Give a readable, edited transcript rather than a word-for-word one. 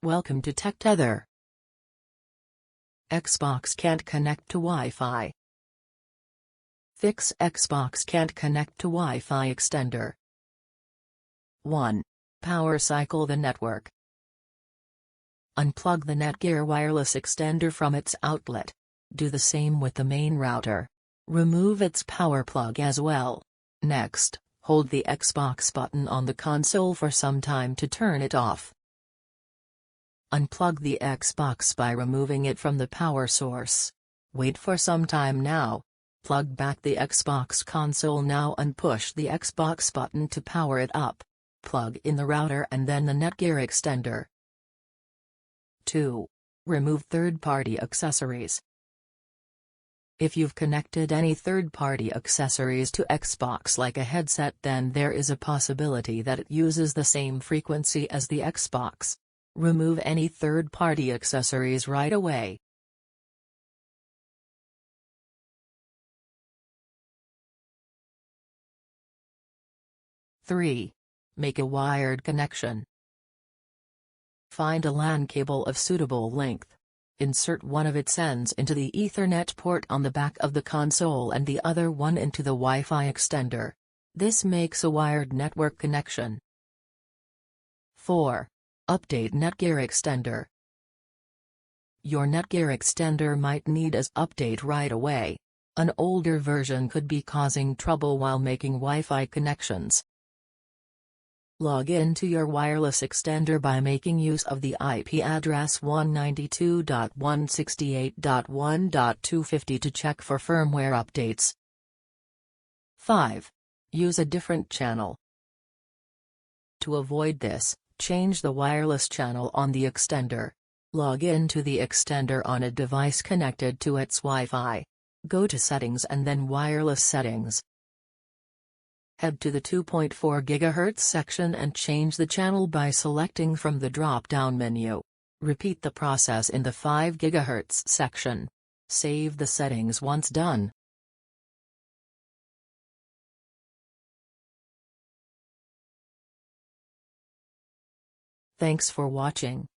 Welcome to Tech Tether. Xbox can't connect to Wi-Fi. Fix Xbox can't connect to Wi-Fi extender. 1. Power cycle the network. Unplug the Netgear wireless extender from its outlet. Do the same with the main router. Remove its power plug as well. Next, hold the Xbox button on the console for some time to turn it off. Unplug the Xbox by removing it from the power source. Wait for some time now. Plug back the Xbox console now and push the Xbox button to power it up. Plug in the router and then the Netgear extender. 2. Remove third-party accessories. If you've connected any third-party accessories to Xbox like a headset, then there is a possibility that it uses the same frequency as the Xbox. Remove any third-party accessories right away. Three. Make a wired connection. Find a LAN cable of suitable length. Insert one of its ends into the Ethernet port on the back of the console and the other one into the Wi-Fi extender. This makes a wired network connection. 4. Update Netgear extender. Your Netgear extender might need an update right away. An older version could be causing trouble while making Wi-Fi connections. Log in to your wireless extender by making use of the IP address 192.168.1.250 to check for firmware updates. 5. Use a different channel. To avoid this, change the wireless channel on the extender. Log in to the extender on a device connected to its Wi-Fi. Go to Settings and then Wireless Settings. Head to the 2.4 GHz section and change the channel by selecting from the drop-down menu. Repeat the process in the 5 GHz section. Save the settings once done. Thanks for watching.